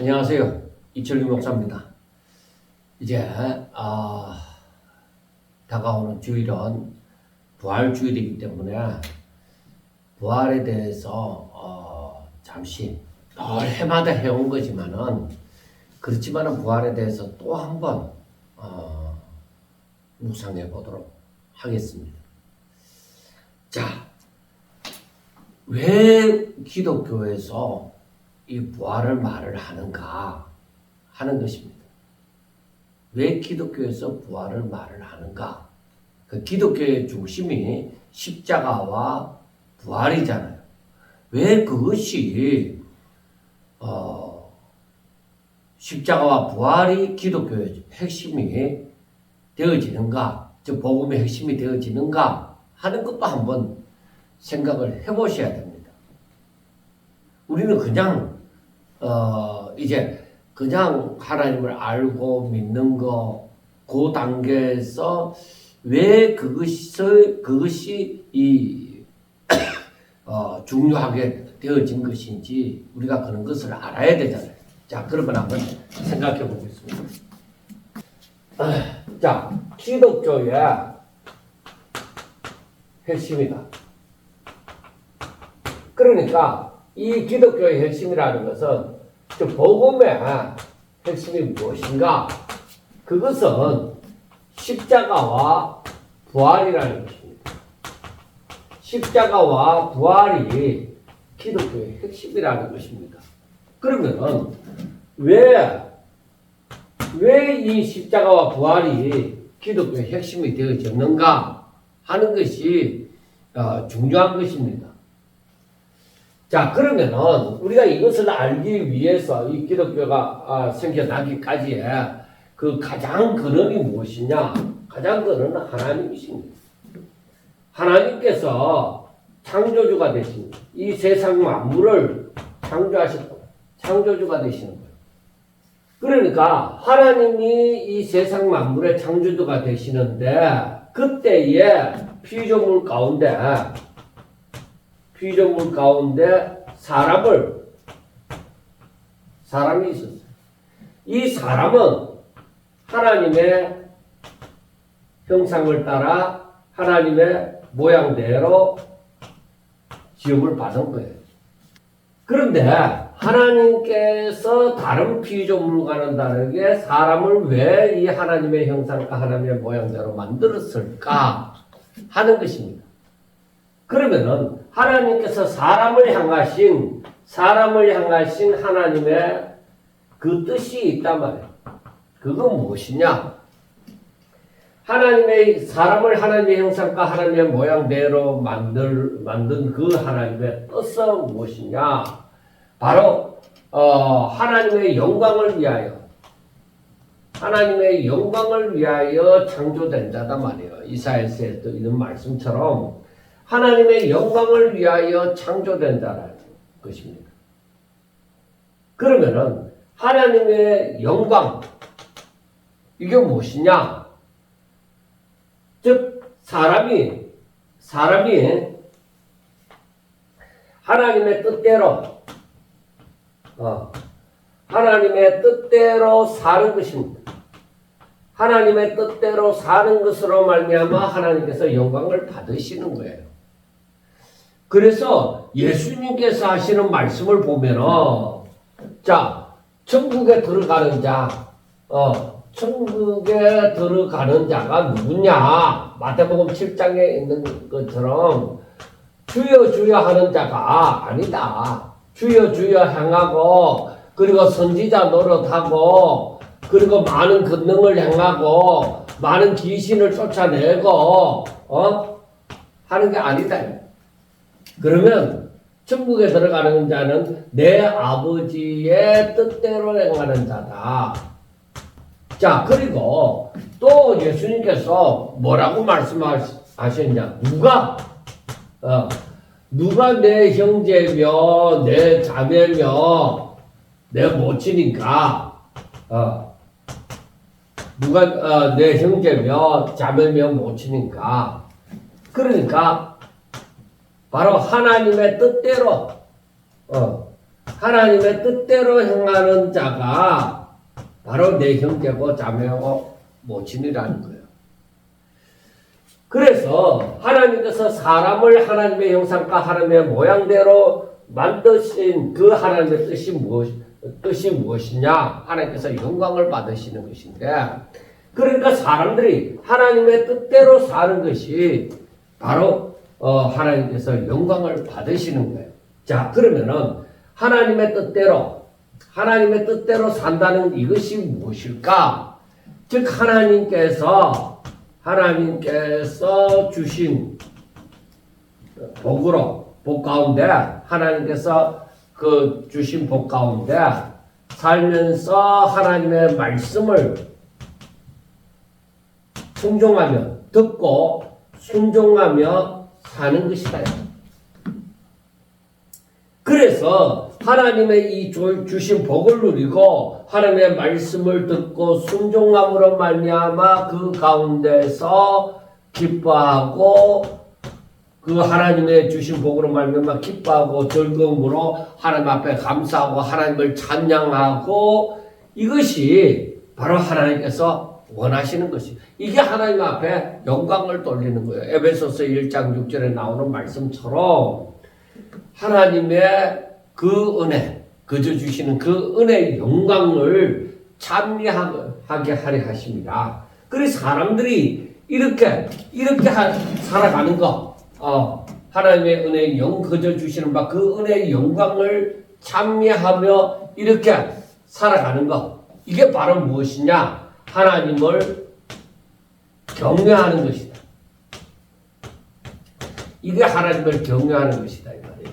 안녕하세요. 이철규 목사입니다. 이제 다가오는 주일은 부활주일이기 때문에 부활에 대해서 잠시 늘 해마다 해온 거지만은 그렇지만은 부활에 대해서 또 한번 묵상해 보도록 하겠습니다. 자, 왜 기독교에서 이 부활을 말을 하는가 하는 것입니다. 왜 기독교에서 부활을 말을 하는가? 그 기독교의 중심이 십자가와 부활이잖아요. 왜 그것이 십자가와 부활이 기독교의 핵심이 되어지는가, 즉 복음의 핵심이 되어지는가 하는 것도 한번 생각을 해보셔야 됩니다. 우리는 그냥 이제 그냥 하나님을 알고 믿는 거 그 단계에서 왜 그것이 이 중요하게 되어진 것인지 우리가 그런 것을 알아야 되잖아요. 자, 그러면 한번 생각해 보겠습니다. 자, 기독교의 핵심이다. 그러니까 이 기독교의 핵심이라는 것은 복음의 핵심이 무엇인가? 그것은 십자가와 부활이라는 것입니다. 십자가와 부활이 기독교의 핵심이라는 것입니다. 그러면 왜 이 십자가와 부활이 기독교의 핵심이 되어졌는가 하는 것이 중요한 것입니다. 자, 그러면은 우리가 이것을 알기 위해서 이 기독교가 생겨나기까지의 그 가장 근원이 무엇이냐? 가장 근원은 하나님이십니다. 하나님께서 창조주가 되신 이 세상 만물을 창조하셨다. 창조주가 되시는 거예요. 그러니까 하나님이 이 세상 만물의 창조주가 되시는데 그때에 피조물 가운데 사람이 있었어요. 이 사람은 하나님의 형상을 따라 하나님의 모양대로 지음을 받은 거예요. 그런데 하나님께서 다른 피조물과는 다르게 사람을 왜 이 하나님의 형상과 하나님의 모양대로 만들었을까 하는 것입니다. 그러면은 하나님께서 사람을 향하신 하나님의 그 뜻이 있단 말이에요. 그건 무엇이냐? 사람을 하나님의 형상과 하나님의 모양대로 만든 그 하나님의 뜻은 무엇이냐? 바로 하나님의 영광을 위하여 창조된 자다 말이에요. 이사야서에 또 이런 말씀처럼 하나님의 영광을 위하여 창조된 자라는 것입니다. 그러면은 하나님의 영광 이게 무엇이냐? 즉 사람이 하나님의 뜻대로 사는 것입니다. 하나님의 뜻대로 사는 것으로 말미암아 하나님께서 영광을 받으시는 거예요. 그래서 예수님께서 하시는 말씀을 보면은 자, 천국에 들어가는 자가 누구냐? 마태복음 7장에 있는 것처럼 주여 주여 하는 자가 아니다. 주여 주여 행하고 그리고 선지자 노릇하고 그리고 많은 권능을 행하고 많은 귀신을 쫓아내고 하는 게 아니다. 그러면 천국에 들어가는 자는 내 아버지의 뜻대로 행하는 자다. 자, 그리고 또 예수님께서 뭐라고 말씀하셨냐? 누가 내 형제며 내 자매며 내 모친인가? 누가 내 형제며 자매며 모친인가? 그러니까 바로 하나님의 뜻대로 하나님의 뜻대로 행하는 자가 바로 내 형제고 자매고 모친이라는 거예요. 그래서 하나님께서 사람을 하나님의 형상과 하나님의 모양대로 만드신 그 하나님의 뜻이 무엇이냐? 하나님께서 영광을 받으시는 것인데, 그러니까 사람들이 하나님의 뜻대로 사는 것이 바로 하나님께서 영광을 받으시는 거예요. 자, 그러면은 하나님의 뜻대로 산다는 이것이 무엇일까? 즉 하나님께서 주신 복 가운데 하나님께서 그 주신 복 가운데 살면서 하나님의 말씀을 순종하며 듣고 순종하며 사는 것이다. 그래서 하나님의 이 주신 복을 누리고 하나님의 말씀을 듣고 순종함으로 말미암아 그 가운데서 기뻐하고 그 하나님의 주신 복으로 말미암아 기뻐하고 즐거움으로 하나님 앞에 감사하고 하나님을 찬양하고 이것이 바로 하나님께서 원하시는 것이 이게 하나님 앞에 영광을 돌리는 거예요. 에베소서 1장 6절에 나오는 말씀처럼 하나님의 그 은혜, 그저 주시는 그 은혜의 영광을 찬미하게 하려 하십니다. 그래서 사람들이 이렇게 살아가는 거, 하나님의 은혜의 그저 주시는 바 그 은혜의 영광을 찬미하며 이렇게 살아가는 거, 이게 바로 무엇이냐? 하나님을 경외하는 것이다. 이게 하나님을 경외하는 것이다. 이 말이에요.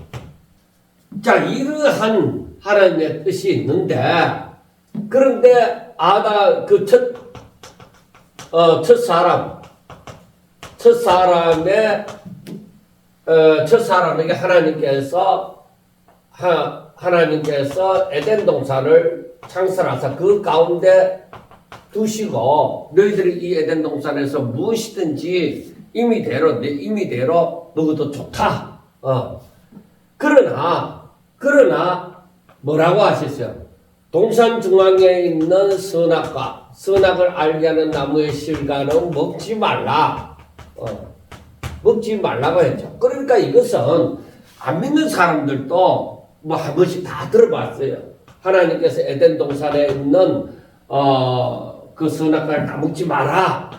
자, 이러한 하나님의 뜻이 있는데, 그런데 첫사람에게 하나님께서 에덴 동산을 창설하사 그 가운데 두시고 너희들이 이 에덴 동산에서 무엇이든지 임의대로 너희도 좋다. 그러나 뭐라고 하셨어요? 동산 중앙에 있는 선악을 알게 하는 나무의 실과는 먹지 말라. 먹지 말라고 했죠. 그러니까 이것은 안 믿는 사람들도 뭐 한 번씩 다 들어봤어요. 하나님께서 에덴 동산에 있는 그 선악과를 다 먹지 마라.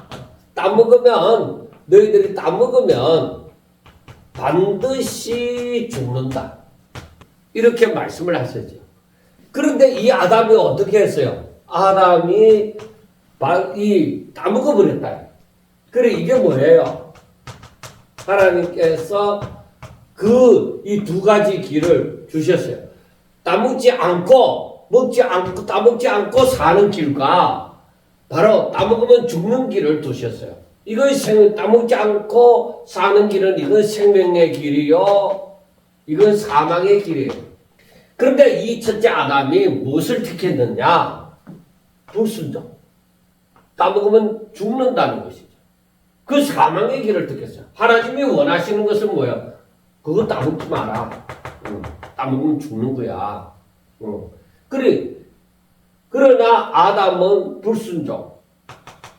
너희들이 따먹으면 반드시 죽는다. 이렇게 말씀을 하셨죠. 그런데 이 아담이 어떻게 했어요? 아담이 따먹어버렸다. 그래, 이게 뭐예요? 하나님께서 이 두 가지 길을 주셨어요. 따먹지 않고 사는 길과 바로 따먹으면 죽는 길을 두셨어요. 따먹지 않고 사는 길은 이건 생명의 길이요, 이건 사망의 길이에요. 그런데 이 첫째 아담이 무엇을 택했느냐? 불순종. 따먹으면 죽는다는 것이죠. 그 사망의 길을 택했어요. 하나님이 원하시는 것은 뭐예요? 그거 따먹지 마라. 따먹으면 죽는 거야. 그러나 아담은 불순종.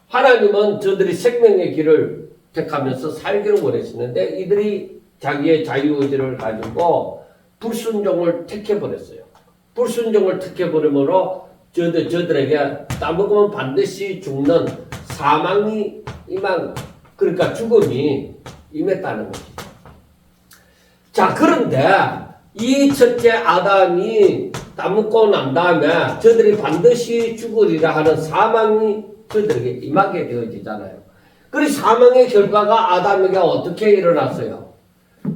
하나님은 저들이 생명의 길을 택하면서 살기를 원하시는데 이들이 자기의 자유의지를 가지고 불순종을 택해버렸어요. 불순종을 택해버림으로 저들에게 따먹으면 반드시 죽는 사망이 그러니까 죽음이 임했다는 것이죠. 자, 그런데 이 첫째 아담이 따먹고 난 다음에 저들이 반드시 죽으리라 하는 사망이 저들에게 임하게 되어지잖아요. 그래서 사망의 결과가 아담에게 어떻게 일어났어요?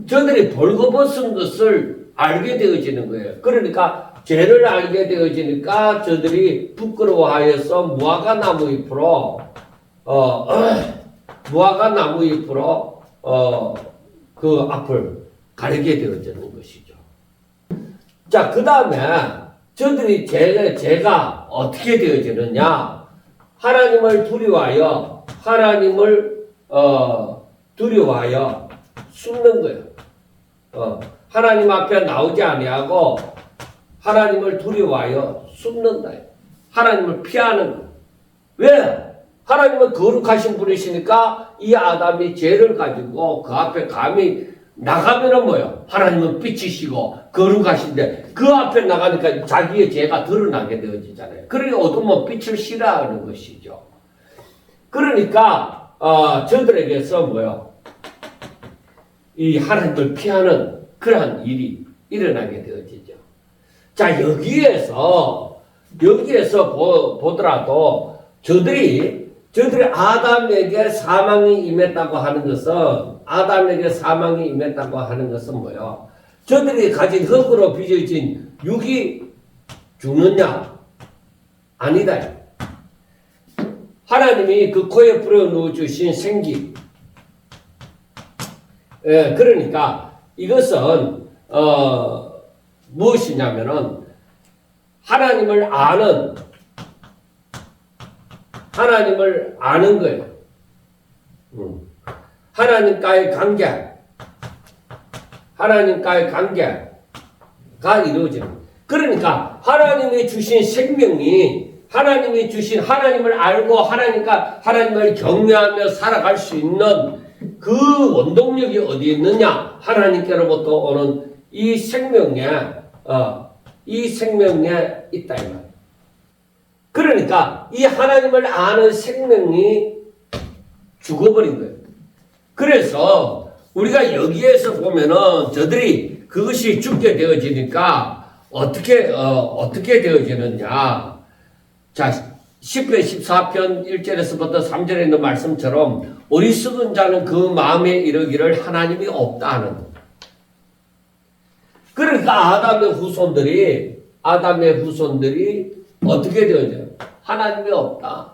저들이 벌거벗은 것을 알게 되어지는 거예요. 그러니까 죄를 알게 되어지니까 저들이 부끄러워하여서 무화과 나무 잎으로 그 앞을 가리게 되어지는 것이죠. 자, 그 다음에 저들이 죄가 어떻게 되어지느냐? 하나님을 두려워하여 숨는 거예요. 하나님 앞에 나오지 아니하고 하나님을 두려워하여 숨는다. 하나님을 피하는 거. 왜? 하나님은 거룩하신 분이시니까 이 아담이 죄를 가지고 그 앞에 감히 나가면은 뭐요? 하나님은 빛이시고 거룩하신데 그 앞에 나가니까 자기의 죄가 드러나게 되어지잖아요. 그러니 어두운 빛을 싫어하는 것이죠. 그러니까 저들에게서 뭐요? 이 하나님을 피하는 그러한 일이 일어나게 되어지죠. 자, 여기에서 보더라도 저들이 아담에게 사망이 임했다고 하는 것은 뭐예요? 저들이 가진 흙으로 빚어진 육이 죽느냐? 아니다. 하나님이 그 코에 불어넣어 주신 생기. 그러니까 이것은 무엇이냐면은 하나님을 아는 거예요. 하나님과의 관계가 이루어지는 거예요. 그러니까 하나님이 주신 생명이 하나님을 알고 하나님을 경외하며 살아갈 수 있는 그 원동력이 어디에 있느냐? 하나님께로부터 오는 이 생명에 있다 이 말이에요. 그러니까 이 하나님을 아는 생명이 죽어버린 거예요. 그래서 우리가 여기에서 보면은 저들이 그것이 죽게 되어지니까 어떻게 되어지느냐? 자, 10편 14편 1절에서부터 3절에 있는 말씀처럼 어리석은 자는 그 마음에 이르기를 하나님이 없다 하는 거예요. 그러니까 아담의 후손들이 어떻게 되어져요? 하나님이 없다.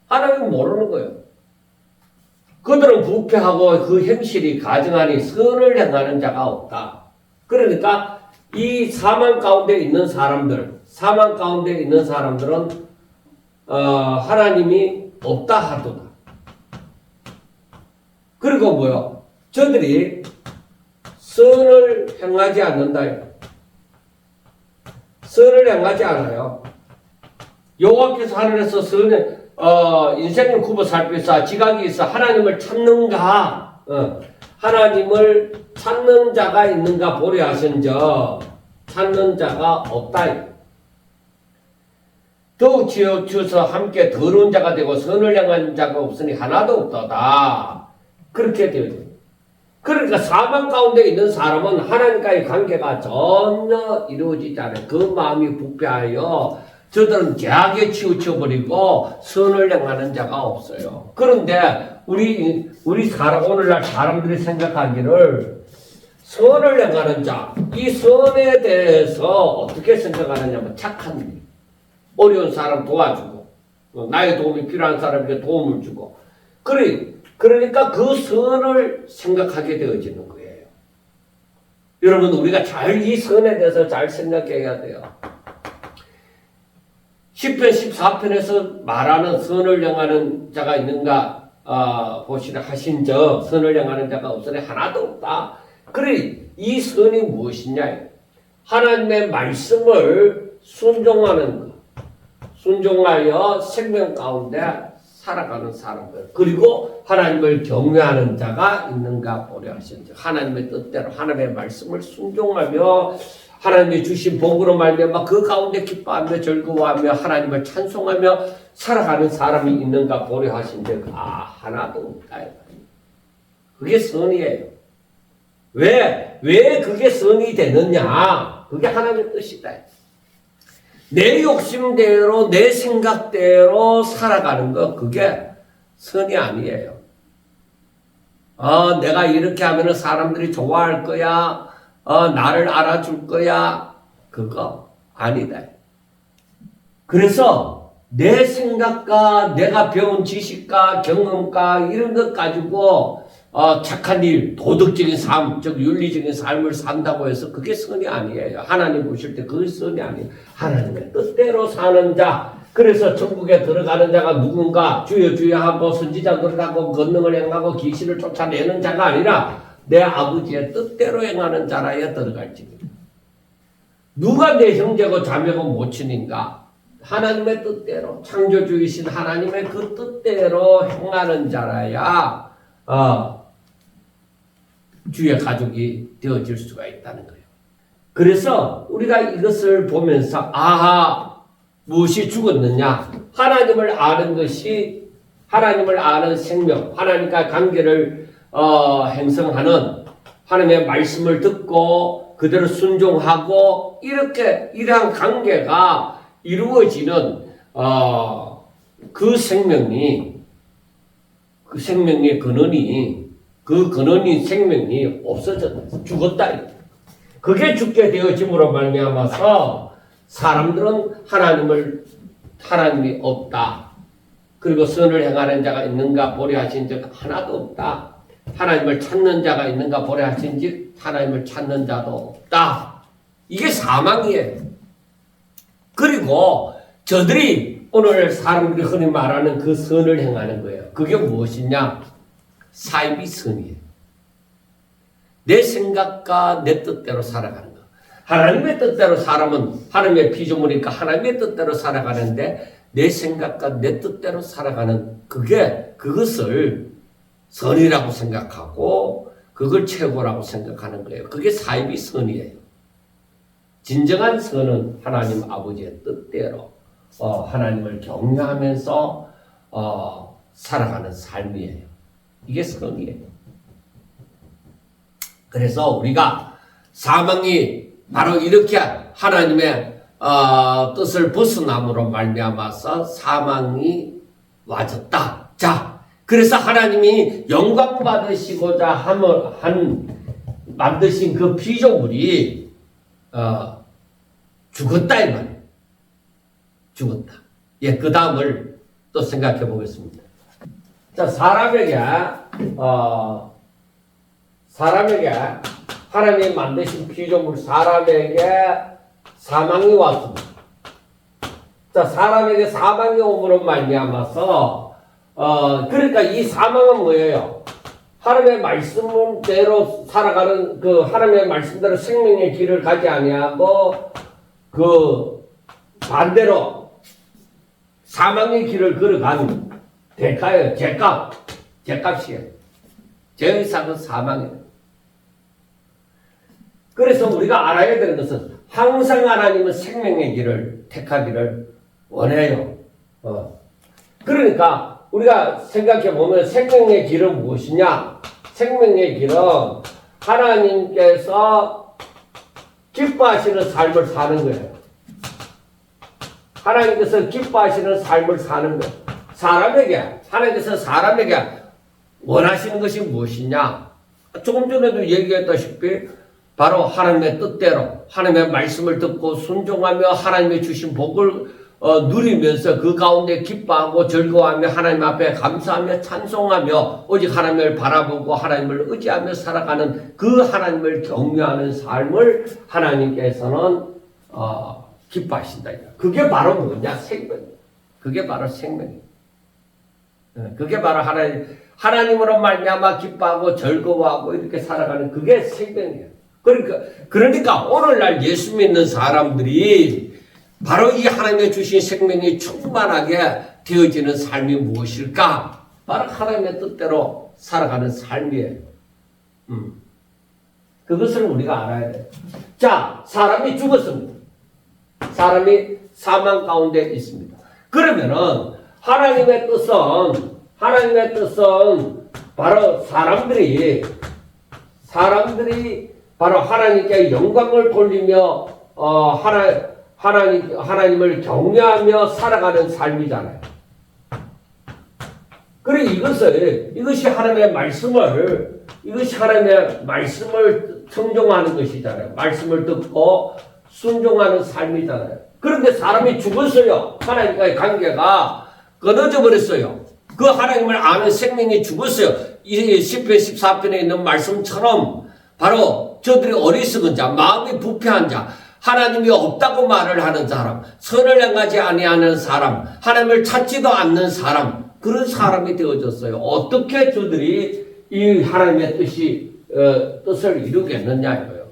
하나님이 모르는 거예요. 그들은 부패하고 그 행실이 가증하니 선을 행하는 자가 없다. 그러니까 이 사망 가운데 있는 사람들은 하나님이 없다 하도다. 그리고 뭐요? 저들이 선을 행하지 않는다. 선을 행하지 않아요. 여호와께서 하늘에서 인생을 굽어 살피사 지각이 있어 하나님을 찾는가? 하나님을 찾는 자가 있는가 보려 하신저 찾는 자가 없다. 더욱 치우쳐서 함께 더러운 자가 되고 선을 향한 자가 없으니 하나도 없도다. 그렇게 되어져요. 그러니까 사망 가운데 있는 사람은 하나님과의 관계가 전혀 이루어지지 않아요. 그 마음이 부패하여 저들은 죄악에 치우쳐버리고 선을 행하는 자가 없어요. 그런데 오늘날 사람들이 생각하기를 선을 행하는 자, 이 선에 대해서 어떻게 생각하느냐면 착한 일. 어려운 사람 도와주고, 나의 도움이 필요한 사람에게 도움을 주고. 그러니까 그 선을 생각하게 되어지는 거예요. 여러분, 우리가 이 선에 대해서 잘 생각해야 돼요. 10편 14편에서 말하는 선을 행하는 자가 있는가 보시라 하신저 선을 행하는 자가 없으니 하나도 없다. 그래, 이 선이 무엇이냐? 하나님의 말씀을 순종하는 것. 순종하여 생명 가운데 살아가는 사람들. 그리고 하나님을 경외하는 자가 있는가 보려 하신저. 하나님의 뜻대로 하나님의 말씀을 순종하며 하나님이 주신 복으로 말미암아 그 가운데 기뻐하며 즐거워하며 하나님을 찬송하며 살아가는 사람이 있는가 보려 하신즉 하나도 없다. 그게 선이에요. 왜 그게 선이 되느냐? 그게 하나님의 뜻이다. 내 욕심대로 내 생각대로 살아가는 거 그게 선이 아니에요. 내가 이렇게 하면 사람들이 좋아할 거야. 나를 알아줄 거야. 그거 아니다. 그래서 내 생각과 내가 배운 지식과 경험과 이런 것 가지고 착한 일, 도덕적인 삶, 즉 윤리적인 삶을 산다고 해서 그게 선이 아니에요. 하나님 보실 때 그게 선이 아니에요. 하나님의 뜻대로 사는 자. 그래서 천국에 들어가는 자가 누군가? 주여 주여 하고 선지자 노릇하고 권능을 행하고 귀신을 쫓아내는 자가 아니라 내 아버지의 뜻대로 행하는 자라야 들어갈지입니다. 누가 내 형제고 자매고 모친인가? 하나님의 뜻대로, 창조주이신 하나님의 그 뜻대로 행하는 자라야 주의 가족이 되어질 수가 있다는 거예요. 그래서 우리가 이것을 보면서 무엇이 죽었느냐? 하나님을 아는 것이, 하나님을 아는 생명, 하나님과 관계를 행성하는, 하나님의 말씀을 듣고 그대로 순종하고 이러한 관계가 이루어지는 그 생명의 근원이, 그 근원인 생명이 없어졌다, 죽었다. 그게 죽게 되어짐으로 말미암아서 사람들은 하나님이 없다. 그리고 선을 행하는 자가 있는가 보려 하신 적 하나도 없다. 하나님을 찾는 자가 있는가 보려 하신 적 하나님을 찾는 자도 없다. 이게 사망이에요. 그리고 저들이 오늘 사람들이 흔히 말하는 그 선을 행하는 거예요. 그게 무엇이냐? 삶이 선이에요. 내 생각과 내 뜻대로 살아가는 거. 하나님의 뜻대로 사람은 하나님의 피조물이니까 하나님의 뜻대로 살아가는데 내 생각과 내 뜻대로 살아가는 그것을 선이라고 생각하고 그걸 최고라고 생각하는 거예요. 그게 삶이 선이에요. 진정한 선은 하나님 아버지의 뜻대로 하나님을 경외하면서 살아가는 삶이에요. 이게 선이에요. 그래서 우리가 사망이 바로 이렇게 하나님의 뜻을 벗어남으로 말미암아서 사망이 와졌다. 자, 그래서 하나님이 영광 받으시고자 만드신 그 피조물이 죽었다 이 말이에요. 죽었다. 예, 그 다음을 또 생각해 보겠습니다. 자, 사람에게 하나님이 만드신 피조물 사람에게 사망이 왔습니다. 자, 사람에게 사망이 오므로 말미암아서 그러니까 이 사망은 뭐예요? 하나님의 말씀대로 살아가는 그 하나님의 말씀대로 생명의 길을 가지 아니하고 그 반대로 사망의 길을 걸어간 대가예요. 죄값이에요. 죄의상은 사망이에요. 그래서 우리가 알아야 되는 것은 항상 하나님은 생명의 길을 택하기를 원해요. 그러니까 우리가 생각해 보면 생명의 길은 무엇이냐? 생명의 길은 하나님께서 기뻐하시는 삶을 사는 거예요. 하나님께서 기뻐하시는 삶을 사는 거예요. 하나님께서 사람에게 원하시는 것이 무엇이냐? 조금 전에도 얘기했다시피 바로 하나님의 뜻대로 하나님의 말씀을 듣고 순종하며 하나님의 주신 복을 누리면서 그 가운데 기뻐하고 즐거워하며 하나님 앞에 감사하며 찬송하며 오직 하나님을 바라보고 하나님을 의지하며 살아가는 그 하나님을 경외하는 삶을 하나님께서는 기뻐하신다. 그게 바로 뭐냐? 생명이에요. 그게 바로 생명이에요. 그게 바로 하나님으로 말미암아 기뻐하고 즐거워하고 이렇게 살아가는 그게 생명이에요. 그러니까 오늘날 예수 믿는 사람들이 바로 이 하나님의 주신 생명이 충만하게 되어지는 삶이 무엇일까? 바로 하나님의 뜻대로 살아가는 삶이에요. 그것을 우리가 알아야 돼요. 자, 사람이 죽었습니다. 사람이 사망 가운데 있습니다. 그러면은 하나님의 뜻은 바로 사람들이 바로 하나님께 영광을 돌리며 하나님을 경외하며 살아가는 삶이잖아요. 그래 이것이 하나님의 말씀을 청종하는 것이잖아요. 말씀을 듣고 순종하는 삶이잖아요. 그런데 사람이 죽었어요. 하나님과의 관계가 끊어져 버렸어요. 그 하나님을 아는 생명이 죽었어요. 이 시편 14편에 있는 말씀처럼 바로 저들이 어리석은 자, 마음이 부패한 자, 하나님이 없다고 말을 하는 사람, 선을 행하지 아니하는 사람, 하나님을 찾지도 않는 사람, 그런 사람이 되어졌어요. 어떻게 저들이 이 하나님의 뜻을 이루겠느냐 이거요.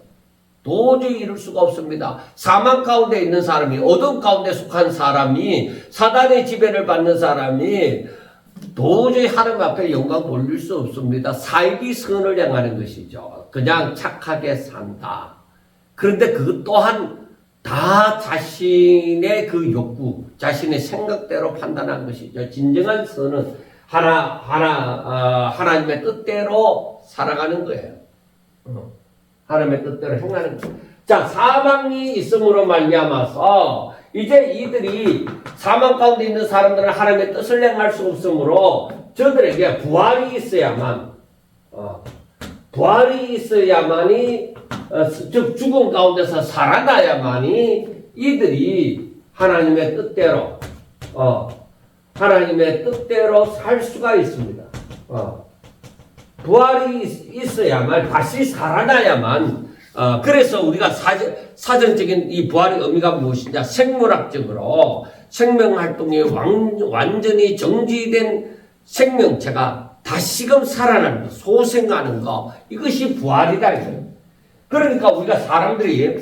도저히 이룰 수가 없습니다. 사망 가운데 있는 사람이, 어둠 가운데 속한 사람이, 사단의 지배를 받는 사람이 도저히 하나님 앞에 영광 돌릴 수 없습니다. 사이비 선을 향하는 것이죠. 그냥 착하게 산다. 그런데 그것 또한 다 자신의 그 욕구, 자신의 생각대로 판단한 것이죠. 진정한 선은 하나님의 뜻대로 살아가는 거예요. 하나님의 뜻대로 행하는 거예요. 자, 사망이 있음으로 말미암아서 이제 이들이 사망 가운데 있는 사람들은 하나님의 뜻을 행할 수 없으므로 저들에게 부활이 있어야만이 즉 죽음 가운데서 살아나야만이 이들이 하나님의 뜻대로 살 수가 있습니다. 부활이 있어야만, 다시 살아나야만. 그래서 우리가 사전적인 이 부활의 의미가 무엇이냐? 생물학적으로 생명활동이 완전히 정지된 생명체가 다시금 살아나는 것, 소생하는 것, 이것이 부활이다. 그러니까 우리가 사람들이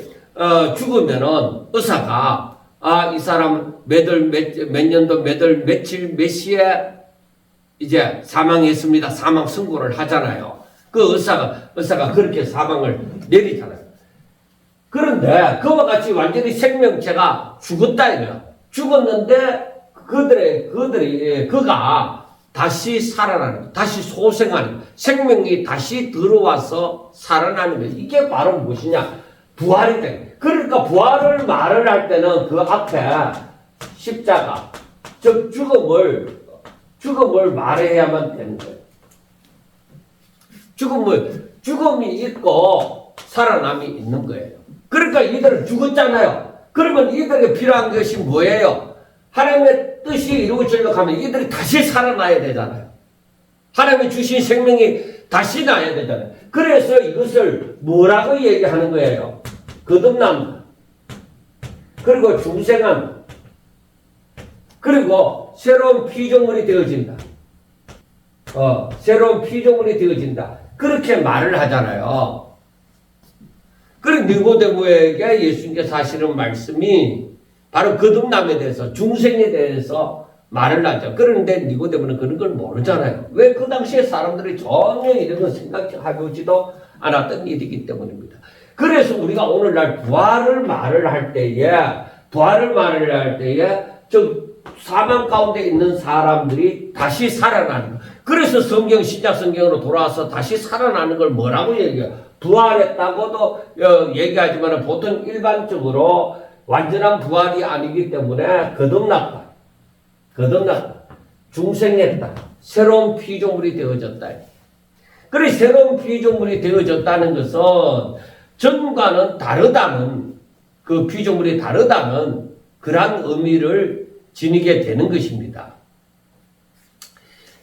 죽으면은 의사가 이 사람 몇 년도 며칠 몇 시에 이제 사망했습니다. 사망 선고를 하잖아요. 그 의사가 그렇게 사망을 내리잖아요. 그런데 그와 같이 완전히 생명체가 죽었다 이거야. 죽었는데 그가 다시 살아나는, 다시 소생하는, 생명이 다시 들어와서 살아나는 것. 이게 바로 무엇이냐? 부활이다. 그러니까 부활을 말을 할 때는 그 앞에 십자가, 즉 죽음을 말해야만 되는 거예요. 죽음이 있고 살아남이 있는 거예요. 그러니까 이들은 죽었잖아요. 그러면 이들에게 필요한 것이 뭐예요? 하나님의 뜻이 이루어지려고 하면 이들이 다시 살아나야 되잖아요. 하나님이 주신 생명이 다시 나야 되잖아요. 그래서 이것을 뭐라고 얘기하는 거예요? 거듭남, 그리고 중생함, 그리고 새로운 피조물이 되어진다. 새로운 피조물이 되어진다. 그렇게 말을 하잖아요. 그리고 니고데모에게 예수님께서 하시는 말씀이 바로 거듭남에 대해서, 중생에 대해서 말을 하죠. 그런데 니고데모는 그런 걸 모르잖아요. 왜? 그 당시에 사람들이 전혀 이런 걸 생각해보지도 않았던 일이기 때문입니다. 그래서 우리가 오늘날 부활을 말을 할 때에, 즉 사망 가운데 있는 사람들이 다시 살아나는 거. 그래서 신약 성경으로 돌아와서 다시 살아나는 걸 뭐라고 얘기해요? 부활했다고도 얘기하지만 보통 일반적으로 완전한 부활이 아니기 때문에 거듭났다. 중생했다. 새로운 피조물이 되어졌다. 그래, 새로운 피조물이 되어졌다는 것은 전과는 다르다는, 그 피조물이 다르다는 그러한 의미를 지니게 되는 것입니다.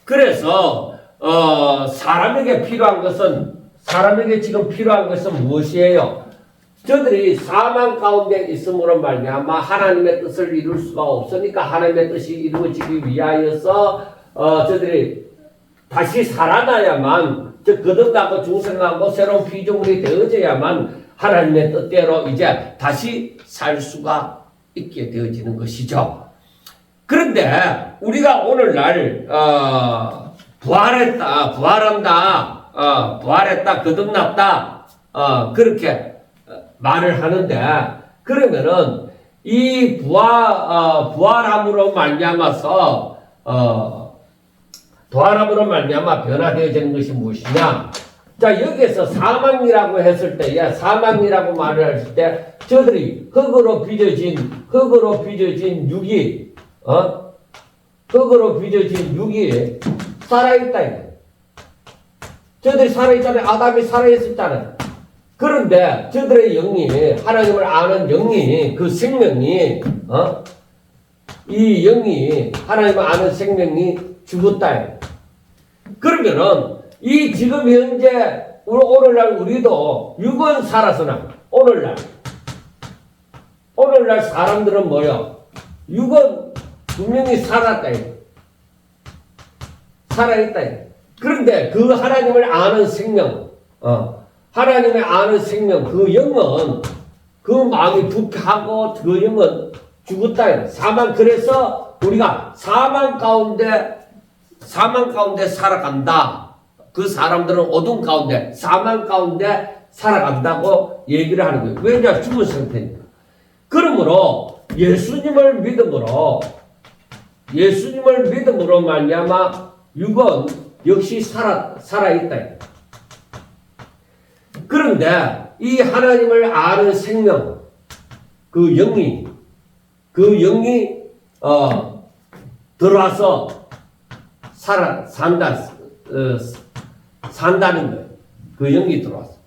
그래서 사람에게 지금 필요한 것은 무엇이에요? 저들이 사망 가운데 있음으로 말미암아 하나님의 뜻을 이룰 수가 없으니까 하나님의 뜻이 이루어지기 위하여서 저들이 다시 살아나야만, 즉 거듭나고 중생하고 새로운 피조물이 되어져야만 하나님의 뜻대로 이제 다시 살 수가 있게 되어지는 것이죠. 그런데 우리가 오늘날 부활했다, 거듭났다, 그렇게 말을 하는데, 그러면은 이 부활함으로 말미암아서 변화되어지는 것이 무엇이냐? 자, 여기에서 사망이라고 했을 때에, 사망이라고 말을 했을 때, 저들이 흙으로 빚어진 육이, 살아있다. 저들이 살아있잖아요. 아담이 살아있었잖아요. 그런데 저들의 영이, 하나님을 아는 영이, 그 생명이, 이 영이, 하나님을 아는 생명이 죽었다. 그러면은, 이 지금 현재, 오늘날 우리도 육은 살아서나, 오늘날 사람들은 뭐요? 육은 분명히 살았다. 살아있다. 그런데 그 하나님을 아는 생명, 하나님의 아는 생명, 그 영은 그 마음이 부패하고 그 영은 죽었다. 사망. 그래서 우리가 사망 가운데 살아간다. 그 사람들은 어둠 가운데, 사망 가운데 살아간다고 얘기를 하는 거예요. 왜냐? 죽은 상태니까. 그러므로 예수님을 믿음으로 말미암아 육은 역시 살아있다. 그런데 이 하나님을 아는 생명, 그 영이 들어와서 산다는 거예요. 그 영이 들어와서.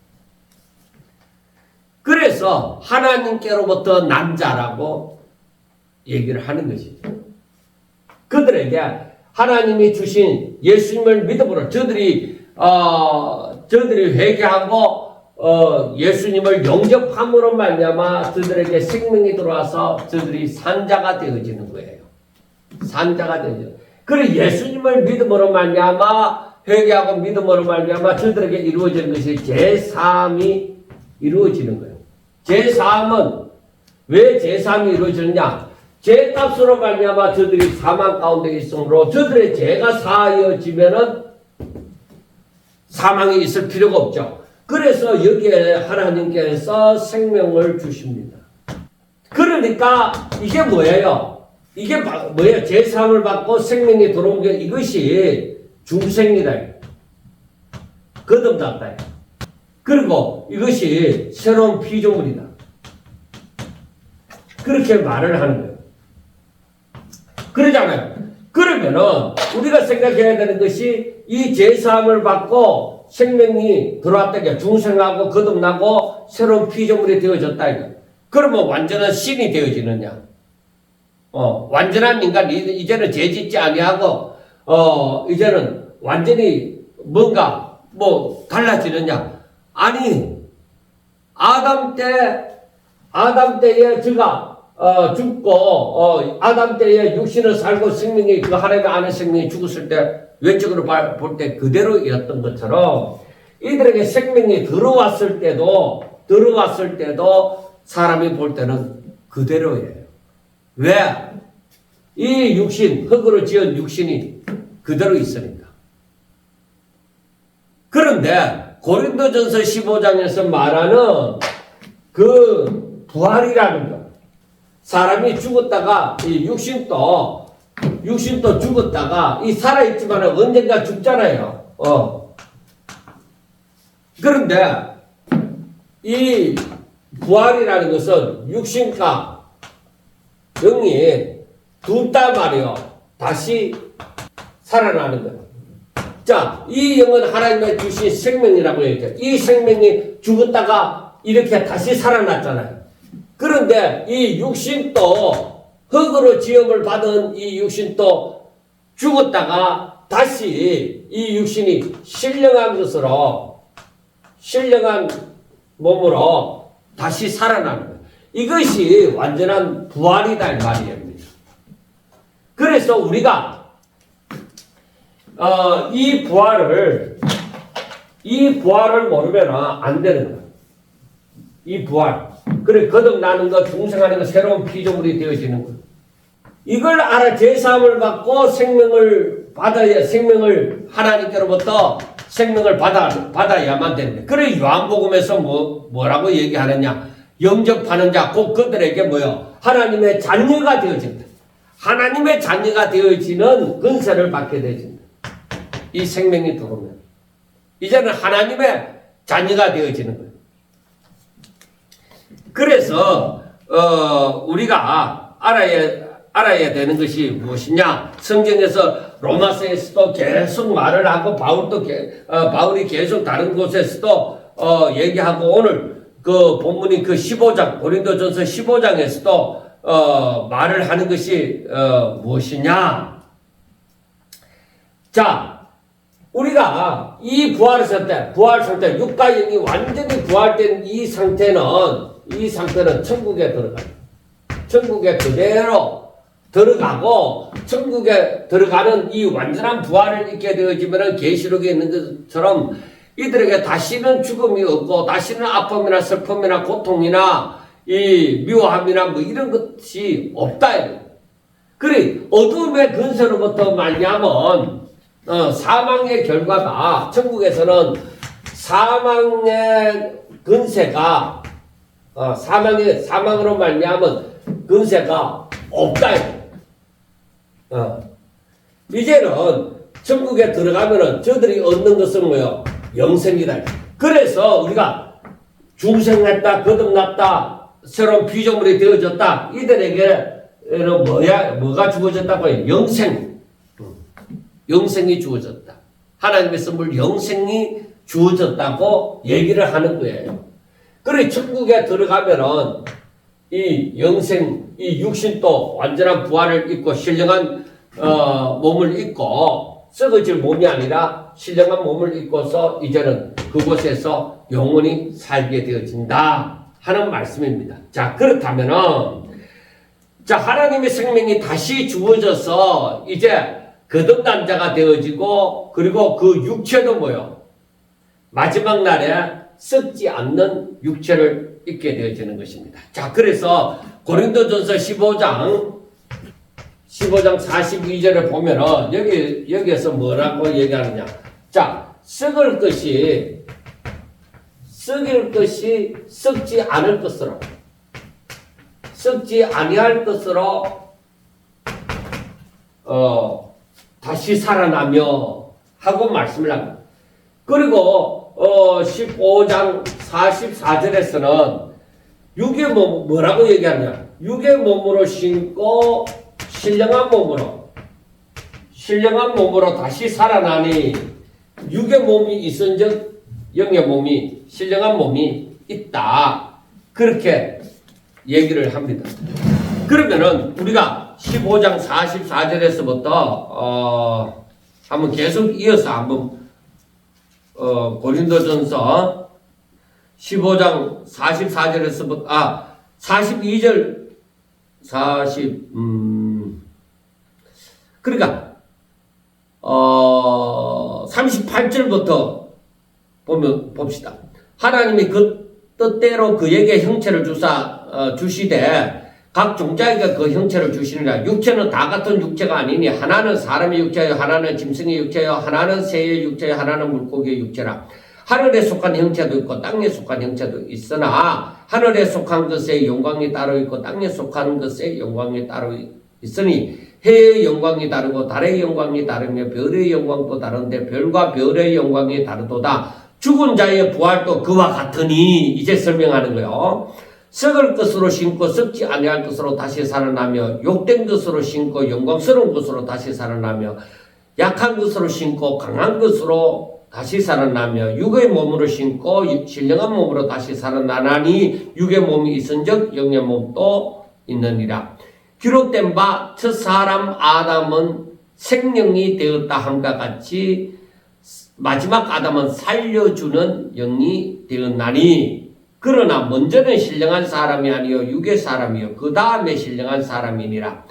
그래서 하나님께로부터 난 자라고 얘기를 하는 것이죠. 그들에게 하나님이 주신 예수님을 믿음으로 저들이 회개하고 예수님을 영접함으로 말미암아 저들에게 생명이 들어와서 저들이 산자가 되어지는 거예요. 산자가 되어지는. 그리고 예수님을 믿음으로 말미암아 회개하고 믿음으로 말미암아 저들에게 이루어지는 것이 제3이 이루어지는 거예요. 제3은 왜 제3이 이루어지느냐? 죄값으로 말미암아 저들이 사망 가운데 있으므로 저들의 죄가 사하여지면은 사망이 있을 필요가 없죠. 그래서 여기에 하나님께서 생명을 주십니다. 그러니까 이게 뭐예요? 이게 뭐예요? 제3을 받고 생명이 들어온 게 이것이 중생이다. 거듭났다. 그리고 이것이 새로운 피조물이다. 그렇게 말을 하는 거예요. 그러잖아요. 그러면은 우리가 생각해야 되는 것이 이 제3을 받고 생명이 들어왔다. 중생하고 거듭나고 새로운 피조물이 되어졌다. 그러면 완전한 신이 되어지느냐? 완전한 인간이 이제는 죄 짓지 아니하고 이제는 완전히 뭔가 달라지느냐? 아니, 아담 때에 저가 죽고 아담 때에 육신을 살고 생명이 그 하나님의 아는 생명이 죽었을 때 왼쪽으로 볼 때 그대로였던 것처럼 이들에게 생명이 들어왔을 때도 사람이 볼 때는 그대로예요. 왜? 이 육신, 흙으로 지은 육신이 그대로 있으니까. 그런데 고린도전서 15장에서 말하는 그 부활이라는 것, 사람이 죽었다가 이 육신도 죽었다가 이 살아있지만 언젠가 죽잖아요. 그런데 이 부활이라는 것은 육신과 영이 둘 다 말이요 다시 살아나는 거예요. 자, 이 영은 하나님의 주신 생명이라고 얘기해요. 이 생명이 죽었다가 이렇게 다시 살아났잖아요. 그런데 이 육신도 흙으로 지음을 받은 이 육신도 죽었다가 다시 이 육신이 신령한 몸으로 다시 살아나는 거예요. 이것이 완전한 부활이다 이 말이에요. 그래서 우리가 이 부활을 모르면 안 되는 거예요. 이 부활. 그래, 거듭나는 것, 중생하는 것, 새로운 피조물이 되어지는 것. 이걸 알아, 제3을 받고 생명을 하나님께로부터 생명을 받아야만 되는데. 그래, 요한복음에서 뭐라고 얘기하느냐. 영접하는 자, 곧 그들에게 하나님의 자녀가 되어진다. 하나님의 자녀가 되어지는 권세를 받게 되어진다. 이 생명이 들어오면. 이제는 하나님의 자녀가 되어지는 거예요. 그래서 우리가 알아야 되는 것이 무엇이냐? 성경에서 로마서에서도 계속 말을 하고 바울이 계속 다른 곳에서도 얘기하고 오늘 그 본문이 그 15장 고린도전서 15장에서도 말을 하는 것이 무엇이냐? 자, 우리가 이 부활 상태, 육과 영이 완전히 부활된 이 상태는 천국에 들어가요. 천국에 그대로 들어가고, 천국에 들어가는 이 완전한 부활을 있게 되어지면 계시록에 있는 것처럼 이들에게 다시는 죽음이 없고 다시는 아픔이나 슬픔이나 고통이나 이 미워함이나 뭐 이런 것이 없다. 그래 어둠의 근세로부터 말미암은 사망의 결과가 천국에서는 사망의 근세가 사망으로 말미암은 근세가 없다. 이제는 천국에 들어가면은 저들이 얻는 것은 뭐요? 영생이다. 그래서 우리가 중생했다, 거듭났다, 새로운 피조물이 되어졌다. 이들에게는 뭐가 주어졌다고 해요? 영생. 영생이 주어졌다. 하나님의 선물 영생이 주어졌다고 얘기를 하는 거예요. 그래 천국에 들어가면은 이 영생, 이 육신도 완전한 부활을 입고 신령한 몸을 입고 썩어질 몸이 아니라 신령한 몸을 입고서 이제는 그곳에서 영원히 살게 되어진다 하는 말씀입니다. 자, 그렇다면은 자, 하나님의 생명이 다시 주어져서 이제 거듭난 자가 되어지고 그리고 그 육체도 뭐요? 마지막 날에 썩지 않는 육체를 입게 되어지는 것입니다. 자, 그래서 고린도전서 15장 42절에 보면은 여기에서 뭐라고 얘기하느냐. 자, 썩을 것이 썩지 않을 것으로 썩지 아니할 것으로 다시 살아나며 하고 말씀을 합니다. 그리고 15장 44절에서는 육의 몸 뭐라고 얘기하냐. 육의 몸으로 신고 신령한 몸으로 다시 살아나니 육의 몸이 있은즉 영의 몸이 신령한 몸이 있다. 그렇게 얘기를 합니다. 그러면은 우리가 15장 44절에서부터 한번 계속 이어서 한번 고린도전서 15장 44절에서부터 42절 그러니까 38절부터 봅시다. 하나님이 그 뜻대로 그에게 형체를 주시되 각 종자에게 그 형체를 주시느라. 육체는 다 같은 육체가 아니니 하나는 사람의 육체요, 하나는 짐승의 육체요, 하나는 새의 육체요, 하나는 물고기의 육체라. 하늘에 속한 형체도 있고 땅에 속한 형체도 있으나 하늘에 속한 것에 영광이 따로 있고 땅에 속한 것에 영광이 따로 있으니 해의 영광이 다르고 달의 영광이 다르며 별의 영광도 다른데 별과 별의 영광이 다르도다. 죽은 자의 부활도 그와 같으니. 이제 설명하는 거요. 썩을 것으로 신고 썩지 아니할 것으로 다시 살아나며 욕된 것으로 신고 영광스러운 것으로 다시 살아나며 약한 것으로 신고 강한 것으로 다시 살아나며 육의 몸으로 신고 신령한 몸으로 다시 살아나나니 육의 몸이 있은즉 영의 몸도 있느니라. 기록된 바 첫사람 아담은 생명이 되었다 함과 같이 마지막 아담은 살려주는 영이 되었나니. 그러나 먼저는 신령한 사람이 아니요 육의 사람이요 그 다음에 신령한 사람이니라.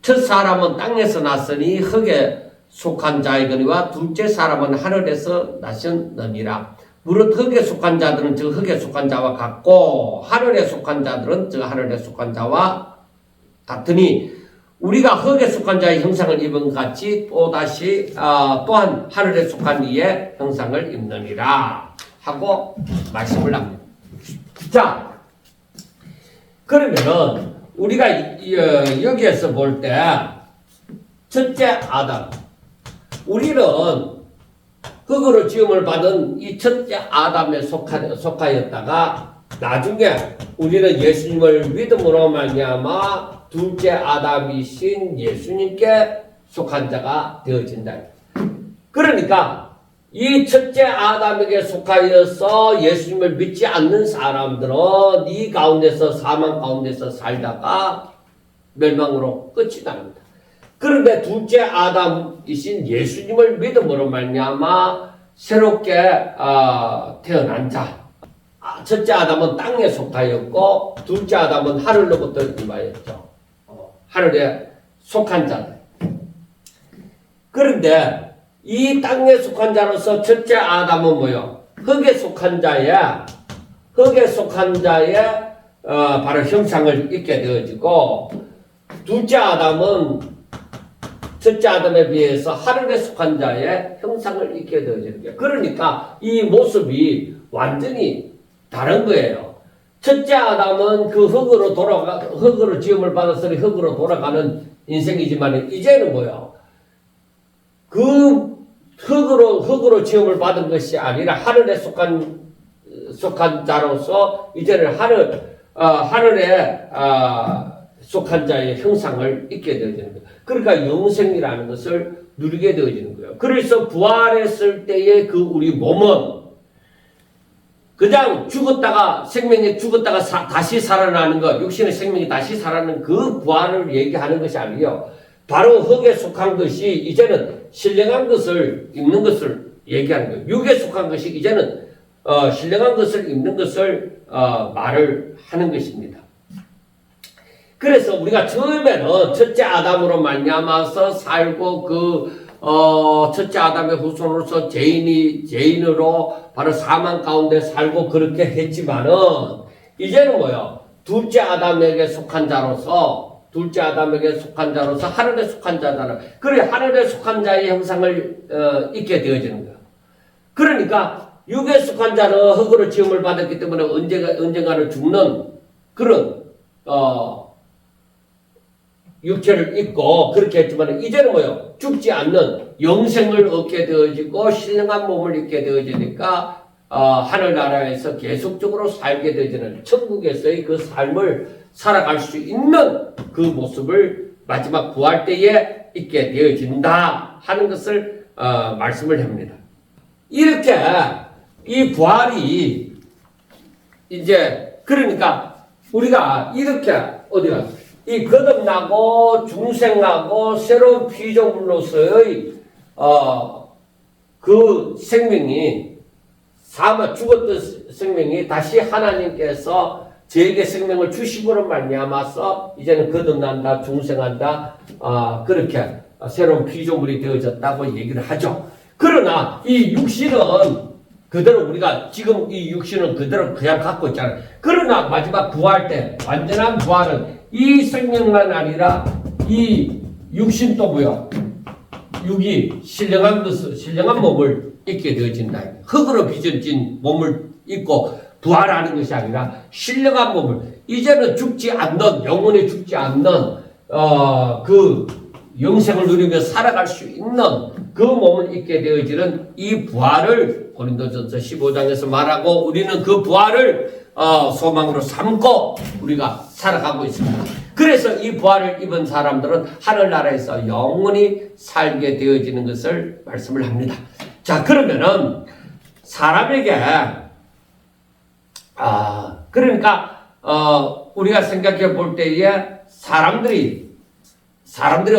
첫 사람은 땅에서 났으니 흙에 속한 자이거니와 둘째 사람은 하늘에서 나셨느니라. 무릇 흙에 속한 자들은 저 흙에 속한 자와 같고 하늘에 속한 자들은 저 하늘에 속한 자와 같으니 우리가 흙에 속한 자의 형상을 입은 것 같이 또한 하늘에 속한 이의 형상을 입느니라 하고 말씀을 합니다. 자, 그러면은 우리가 여기에서 볼 때 첫째 아담, 우리는 흙으로 지음을 받은 이 첫째 아담에 속하였다가 나중에 우리는 예수님을 믿음으로 말미암아 둘째 아담이신 예수님께 속한 자가 되어진다. 그러니까 이 첫째 아담에게 속하여서 예수님을 믿지 않는 사람들은 이 가운데서 사망 가운데서 살다가 멸망으로 끝이 납니다. 그런데 둘째 아담이신 예수님을 믿음으로 말미암아 새롭게 태어난 자. 첫째 아담은 땅에 속하였고 둘째 아담은 하늘로부터 임하였죠. 하늘에 속한 자들. 그런데 이 땅에 속한 자로서 첫째 아담은 뭐요? 흙에 속한 자의 바로 형상을 입게 되어지고, 둘째 아담은 첫째 아담에 비해서 하늘에 속한 자의 형상을 입게 되어지는 거예요. 그러니까 이 모습이 완전히 다른 거예요. 첫째 아담은 그 흙으로 지음을 받았으니 흙으로 돌아가는 인생이지만, 이제는 뭐요? 그 흙으로 지음을 받은 것이 아니라 하늘에 속한 자로서 이제는 하늘에 속한 자의 형상을 입게 되어지는 거예요. 그러니까 영생이라는 것을 누리게 되어지는 거예요. 그래서 부활했을 때의 그 우리 몸은 그냥 생명이 죽었다가 다시 살아나는 것, 육신의 생명이 다시 살아나는 그 부활을 얘기하는 것이 아니에요. 바로 흙에 속한 것이 이제는 신령한 것을 입는 것을 얘기하는 거예요. 육에 속한 것이 이제는 신령한 것을 입는 것을 말을 하는 것입니다. 그래서 우리가 처음에는 첫째 아담으로 말미암아서 살고 첫째 아담의 후손으로서 죄인으로 바로 사망 가운데 살고 그렇게 했지만은 이제는 뭐요? 둘째 아담에게 속한 자로서 하늘에 속한 자잖아. 그래 하늘에 속한 자의 형상을 입게 되어지는 거야. 그러니까 육에 속한 자는 흙으로 지음을 받았기 때문에 언젠가는 죽는 그런 육체를 입고 그렇게 했지만 이제는 뭐요? 죽지 않는 영생을 얻게 되어지고 신령한 몸을 입게 되어지니까 하늘나라에서 계속적으로 살게 되어지는 천국에서의 그 삶을 살아갈 수 있는 그 모습을 마지막 부활 때에 있게 되어진다 하는 것을 말씀을 합니다. 이렇게 이 부활이 이제 그러니까 우리가 이렇게 어디가 이 거듭나고 중생하고 새로운 피조물로서의 그 생명이 죽었던 생명이 다시 하나님께서 저에게 생명을 주심으로 말미암아서 이제는 거듭난다 중생한다 그렇게 새로운 피조물이 되어졌다고 얘기를 하죠. 그러나 이 육신은 그대로 우리가 지금 이 육신은 그대로 그냥 갖고 있잖아요. 그러나 마지막 부활 때 완전한 부활은 이 생명만 아니라 이 육신도 뭐야? 육이 신령한 몸을 입게 되어진다. 흙으로 빚어진 몸을 입고 부활하는 것이 아니라 신령한 몸을 이제는 죽지 않는 영원히 죽지 않는 그 영생을 누리며 살아갈 수 있는 그 몸을 입게 되어지는 이 부활을 고린도전서 15장에서 말하고 우리는 그 부활을 소망으로 삼고 우리가 살아가고 있습니다. 그래서 이 부활을 입은 사람들은 하늘나라에서 영원히 살게 되어지는 것을 말씀을 합니다. 자, 그러면은 사람에게 그러니까 우리가 생각해 볼 때에 사람들이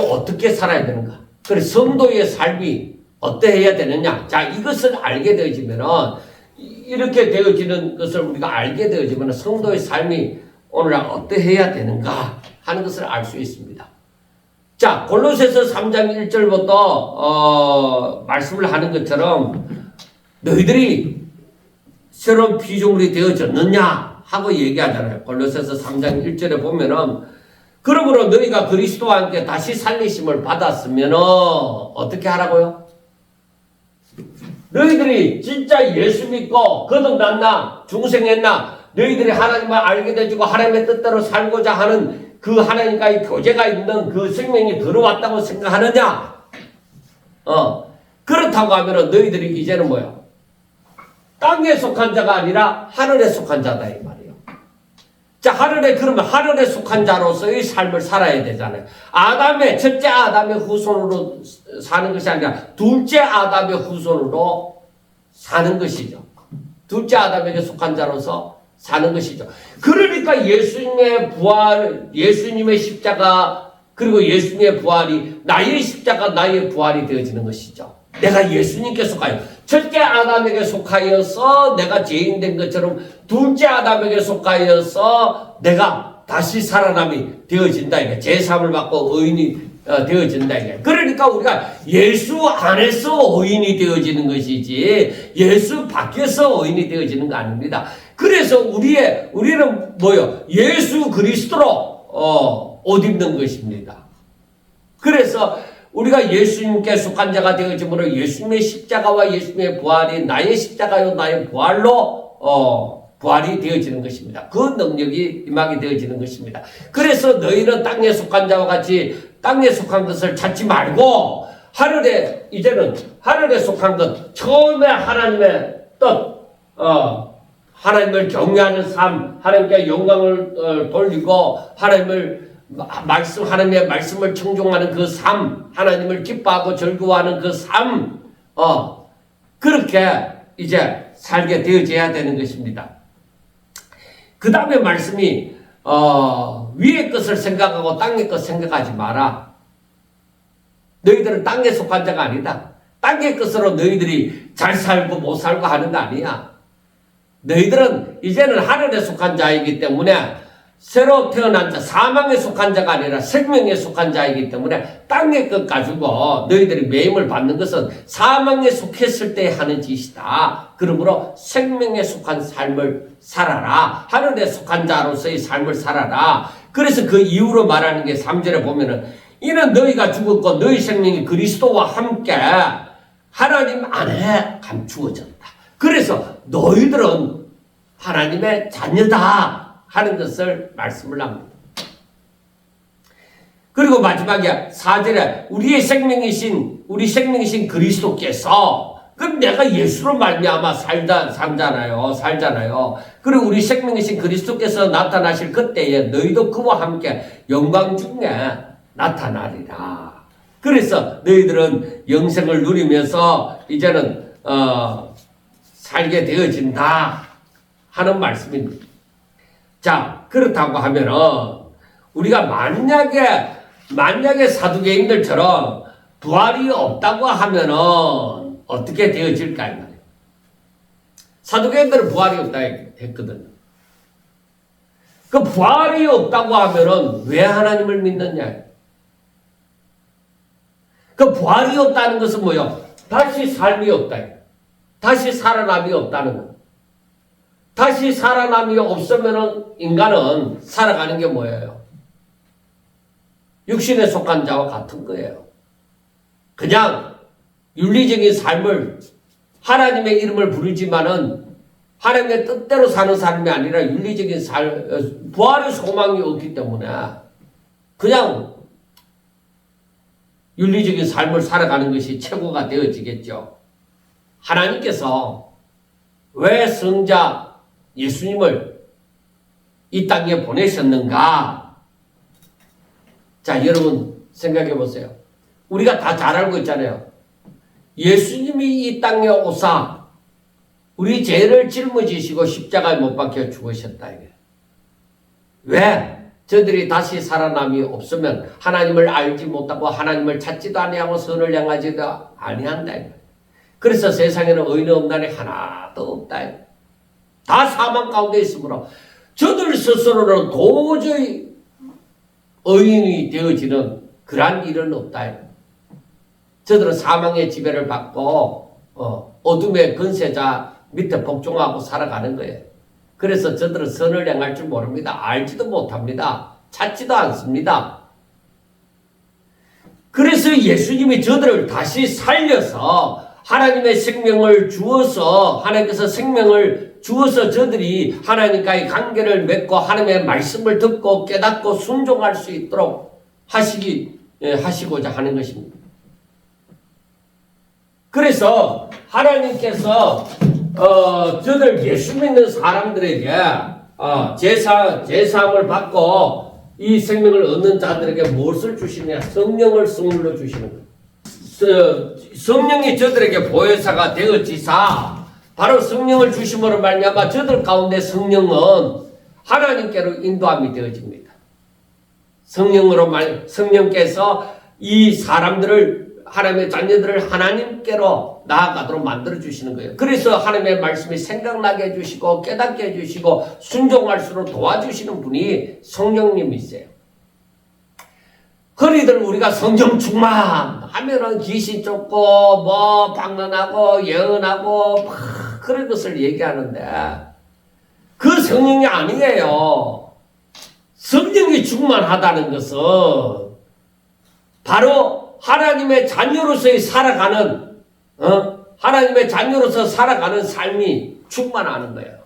어떻게 살아야 되는가? 그래서 성도의 삶이 어떠해야 되느냐? 자, 이것을 알게 되어지면은 이렇게 되어지는 것을 우리가 알게 되어지면 성도의 삶이 오늘날 어떠해야 되는가 하는 것을 알 수 있습니다. 자, 골로새서 3장 1절부터 말씀을 하는 것처럼 너희들이 새로운 피조물이 되어졌느냐 하고 얘기하잖아요. 골로새서 3장 1절에 보면은 그러므로 너희가 그리스도와 함께 다시 살리심을 받았으면 어떻게 하라고요? 너희들이 진짜 예수 믿고 거듭났나 중생했나 너희들이 하나님을 알게 되지고 하나님의 뜻대로 살고자 하는 그 하나님과의 교제가 있는 그 생명이 들어왔다고 생각하느냐? 그렇다고 하면은 너희들이 이제는 뭐야? 땅에 속한 자가 아니라 하늘에 속한 자다 이 말이에요. 자, 그러면 하늘에 속한 자로서의 삶을 살아야 되잖아요. 첫째 아담의 후손으로 사는 것이 아니라 둘째 아담의 후손으로 사는 것이죠. 둘째 아담에게 속한 자로서 사는 것이죠. 그러니까 예수님의 십자가, 그리고 예수님의 부활이 나의 십자가, 나의 부활이 되어지는 것이죠. 내가 예수님께 속하여 첫째 아담에게 속하여서 내가 죄인 된 것처럼 둘째 아담에게 속하여서 내가 다시 살아남이 되어진다. 제3을 받고 의인이 되어진다 이게. 그러니까 우리가 예수 안에서 의인이 되어지는 것이지 예수 밖에서 의인이 되어지는 거 아닙니다. 그래서 우리는 뭐요? 예수 그리스도로 옷 입는 것입니다. 그래서 우리가 예수님께 속한 자가 되어지므로 예수님의 십자가와 예수님의 부활이 나의 십자가요 나의 부활로 부활이 되어지는 것입니다. 그 능력이 임하게 되어지는 것입니다. 그래서 너희는 땅에 속한 자와 같이 땅에 속한 것을 찾지 말고 하늘에 이제는 하늘에 속한 것 처음에 하나님의 뜻 하나님을 경외하는 삶 하나님께 영광을 돌리고 하나님의 말씀을 청종하는 그 삶, 하나님을 기뻐하고 즐거워하는 그 삶, 그렇게 이제 살게 되어져야 되는 것입니다. 그 다음에 말씀이, 위의 것을 생각하고 땅의 것 생각하지 마라. 너희들은 땅에 속한 자가 아니다. 땅의 것으로 너희들이 잘 살고 못 살고 하는 거 아니야. 너희들은 이제는 하늘에 속한 자이기 때문에 새로 태어난 자, 사망에 속한 자가 아니라 생명에 속한 자이기 때문에 땅의 것 가지고 너희들이 매임을 받는 것은 사망에 속했을 때 하는 짓이다. 그러므로 생명에 속한 삶을 살아라. 하늘에 속한 자로서의 삶을 살아라. 그래서 그 이유로 말하는 게 3절에 보면은 이는 너희가 죽었고 너희 생명이 그리스도와 함께 하나님 안에 감추어졌다. 그래서 너희들은 하나님의 자녀다. 하는 것을 말씀을 합니다. 그리고 마지막에 4절에 우리 생명이신 그리스도께서 그럼 내가 예수로 말미암아 살잖아요. 그리고 우리 생명이신 그리스도께서 나타나실 그때에 너희도 그와 함께 영광 중에 나타나리라. 그래서 너희들은 영생을 누리면서 이제는 살게 되어진다 하는 말씀입니다. 자, 그렇다고 하면은, 우리가 만약에 사두개인들처럼 부활이 없다고 하면은, 어떻게 되어질까, 이 말이에요. 사두개인들은 부활이 없다 했거든요. 그 부활이 없다고 하면은, 왜 하나님을 믿느냐. 그 부활이 없다는 것은 뭐요? 다시 삶이 없다. 다시 살아남이 없다는 거. 다시 살아남이 없으면은 인간은 살아가는 게 뭐예요? 육신에 속한 자와 같은 거예요. 그냥 윤리적인 삶을 하나님의 이름을 부르지만은 하나님의 뜻대로 사는 사람이 아니라 윤리적인 부활의 소망이 없기 때문에 그냥 윤리적인 삶을 살아가는 것이 최고가 되어지겠죠. 하나님께서 왜 성자 예수님을 이 땅에 보내셨는가? 자, 여러분 생각해 보세요. 우리가 다 잘 알고 있잖아요. 예수님이 이 땅에 오사 우리 죄를 짊어지시고 십자가에 못 박혀 죽으셨다. 이게. 왜? 저들이 다시 살아남이 없으면 하나님을 알지 못하고 하나님을 찾지도 아니하고 선을 향하지도 아니한다. 그래서 세상에는 의인 없나니 하나도 없다. 다 사망 가운데 있으므로 저들 스스로는 도저히 의인이 되어지는 그러한 일은 없다. 저들은 사망의 지배를 받고 어둠의 권세자 밑에 복종하고 살아가는 거예요. 그래서 저들은 선을 행할 줄 모릅니다. 알지도 못합니다. 찾지도 않습니다. 그래서 예수님이 저들을 다시 살려서 하나님의 생명을 주어서 하나님께서 생명을 주어서 저들이 하나님과의 관계를 맺고 하나님의 말씀을 듣고 깨닫고 순종할 수 있도록 하시고자 하는 것입니다. 그래서 하나님께서 저들 예수 믿는 사람들에게 제사함을 받고 이 생명을 얻는 자들에게 무엇을 주시느냐? 성령을 선물로 주시는 거예요. 성령이 저들에게 보혜사가 되어지사 바로 성령을 주심으로 말미암아 저들 가운데 성령은 하나님께로 인도함이 되어집니다. 성령께서 이 사람들을 하나님의 자녀들을 하나님께로 나아가도록 만들어 주시는 거예요. 그래서 하나님의 말씀이 생각나게 해주시고 깨닫게 해주시고 순종할수록 도와주시는 분이 성령님이세요. 흔히들 우리가 성령 충만하면은 귀신 쫓고 뭐 방언하고 예언하고 막 그런 것을 얘기하는데 그 성령이 아니에요. 성령이 충만하다는 것은 바로 하나님의 자녀로서의 살아가는 하나님의 자녀로서 살아가는 삶이 충만하는 거예요.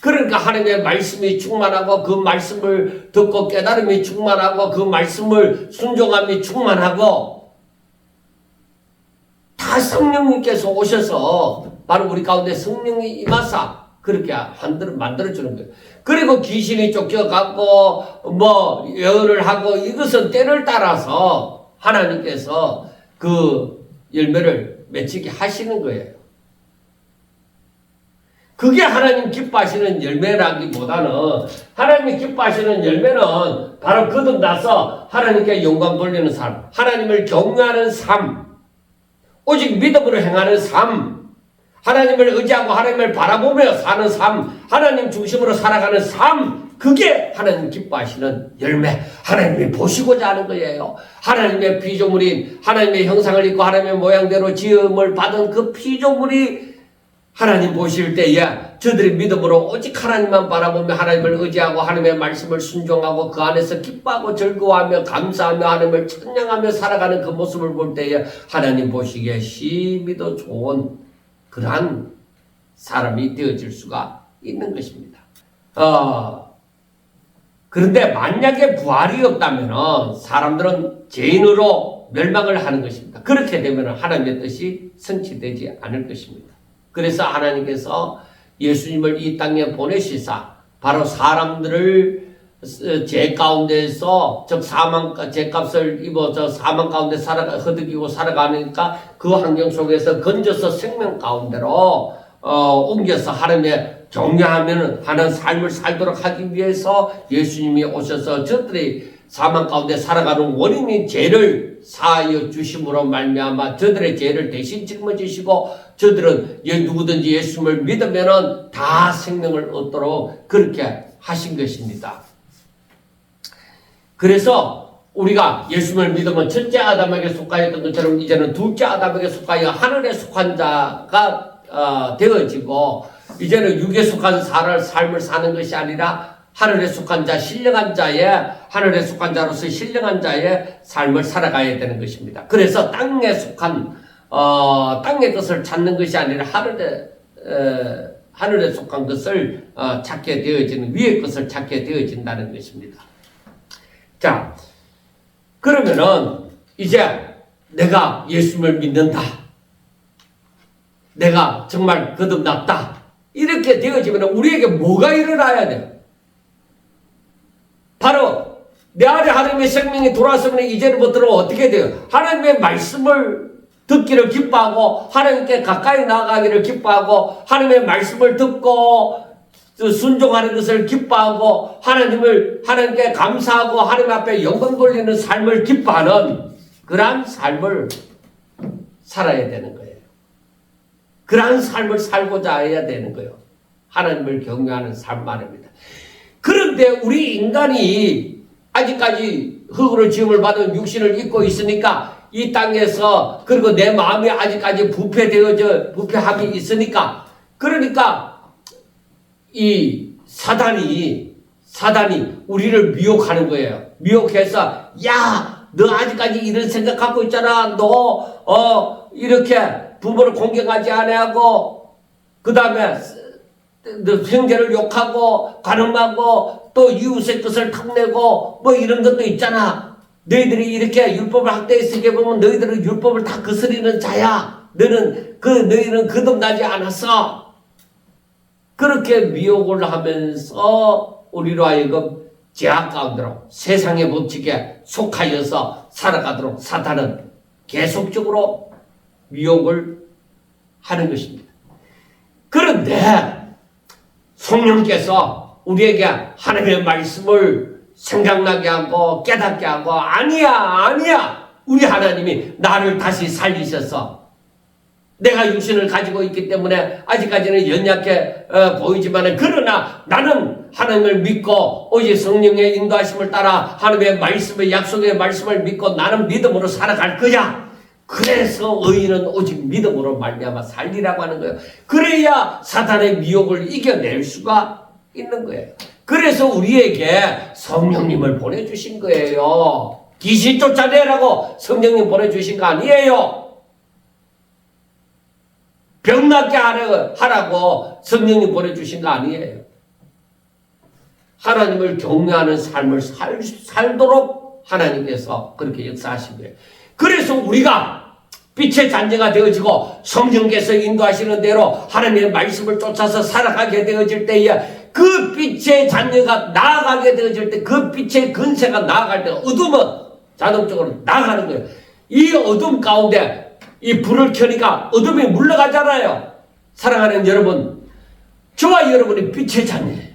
그러니까 하나님의 말씀이 충만하고 그 말씀을 듣고 깨달음이 충만하고 그 말씀을 순종함이 충만하고 다 성령님께서 오셔서 바로 우리 가운데 성령이 임하사 그렇게 만들어주는 거예요. 그리고 귀신이 쫓겨가고 뭐 예언을 하고 이것은 때를 따라서 하나님께서 그 열매를 맺히게 하시는 거예요. 그게 하나님 기뻐하시는 열매라기보다는 하나님이 기뻐하시는 열매는 바로 거듭나서 하나님께 영광 돌리는 삶, 하나님을 경외하는 삶, 오직 믿음으로 행하는 삶, 하나님을 의지하고 하나님을 바라보며 사는 삶, 하나님 중심으로 살아가는 삶, 그게 하나님 기뻐하시는 열매, 하나님이 보시고자 하는 거예요. 하나님의 피조물인 하나님의 형상을 입고 하나님의 모양대로 지음을 받은 그 피조물이 하나님 보실 때에 저들이 믿음으로 오직 하나님만 바라보며 하나님을 의지하고 하나님의 말씀을 순종하고 그 안에서 기뻐하고 즐거워하며 감사하며 하나님을 찬양하며 살아가는 그 모습을 볼 때에 하나님 보시기에 심히 더 좋은 그러한 사람이 되어질 수가 있는 것입니다. 그런데 만약에 부활이 없다면 사람들은 죄인으로 멸망을 하는 것입니다. 그렇게 되면 하나님의 뜻이 성취되지 않을 것입니다. 그래서 하나님께서 예수님을 이 땅에 보내시사 바로 사람들을 죄 가운데서 즉 죄값을 입어 사망 가운데 허덕이고 살아가니까 그 환경 속에서 건져서 생명 가운데로 옮겨서 하나님의 경외하면 하는 삶을 살도록 하기 위해서 예수님이 오셔서 저들이 사망 가운데 살아가는 원인인 죄를 사하여 주심으로 말미암아 저들의 죄를 대신 짊어지시고 저들은 누구든지 예수님을 믿으면은 다 생명을 얻도록 그렇게 하신 것입니다. 그래서 우리가 예수님을 믿으면 첫째 아담에게 속하였던 것처럼 이제는 둘째 아담에게 속하여 하늘에 속한 자가 되어지고 이제는 육에 속한 삶을 사는 것이 아니라 하늘에 속한 자, 신령한 자의 하늘에 속한 자로서 신령한 자의 삶을 살아가야 되는 것입니다. 그래서 땅에 속한 땅의 것을 찾는 것이 아니라 하늘에 속한 것을 찾게 되어지는 위의 것을 찾게 되어진다는 것입니다. 자, 그러면은 이제 내가 예수님을 믿는다. 내가 정말 거듭났다. 이렇게 되어지면 우리에게 뭐가 일어나야 돼요? 바로 내 안에 하나님의 생명이 돌아서면 이제부터는 어떻게 돼요? 하나님의 말씀을 듣기를 기뻐하고 하나님께 가까이 나아가기를 기뻐하고 하나님의 말씀을 듣고 순종하는 것을 기뻐하고 하나님께 감사하고 하나님 앞에 영광 돌리는 삶을 기뻐하는 그러한 삶을 살아야 되는 거예요. 그러한 삶을 살고자 해야 되는 거예요. 하나님을 경외하는 삶 말입니다. 그런데 우리 인간이 아직까지 흙으로 지음을 받은 육신을 입고 있으니까 이 땅에서 그리고 내 마음이 아직까지 부패함이 있으니까 그러니까 이 사단이 우리를 미혹하는 거예요. 미혹해서 야, 너 아직까지 이런 생각 갖고 있잖아. 너 이렇게 부모를 공경하지 아니하고 그 다음에 형제를 욕하고 가늠하고 또 이웃의 것을 탐내고 뭐 이런 것도 있잖아. 너희들이 이렇게 율법을 학대했으게 보면 너희들은 율법을 다 거스리는 자야. 너희는 거듭나지 않았어. 그렇게 미혹을 하면서 우리로 하여금 죄악 가운데로 세상의 법칙에 속하여서 살아가도록 사탄은 계속적으로 미혹을 하는 것입니다. 그런데 성령께서 우리에게 하나님의 말씀을 생각나게 하고 깨닫게 하고 아니야 우리 하나님이 나를 다시 살리셔서 내가 육신을 가지고 있기 때문에 아직까지는 연약해 보이지만 그러나 나는 하나님을 믿고 오직 성령의 인도하심을 따라 하나님의 말씀의 약속의 말씀을 믿고 나는 믿음으로 살아갈 거야. 그래서 의인은 오직 믿음으로 말미암아 살리라고 하는 거예요. 그래야 사탄의 미혹을 이겨낼 수가 있는 거예요. 그래서 우리에게 성령님을 보내주신 거예요. 귀신 쫓아내라고 성령님 보내주신 거 아니에요. 병 낫게 하라고 성령님 보내주신 거 아니에요. 하나님을 경외하는 삶을 살도록 하나님께서 그렇게 역사하신 거예요. 그래서 우리가 빛의 자녀가 되어지고 성령께서 인도하시는 대로 하나님의 말씀을 쫓아서 살아가게 되어질 때에 그 빛의 자녀가 나아가게 되어질 때 그 빛의 근세가 나아갈 때 어둠은 자동적으로 나아가는 거예요. 이 어둠 가운데 이 불을 켜니까 어둠이 물러가잖아요. 사랑하는 여러분, 저와 여러분이 빛의 자녀예요.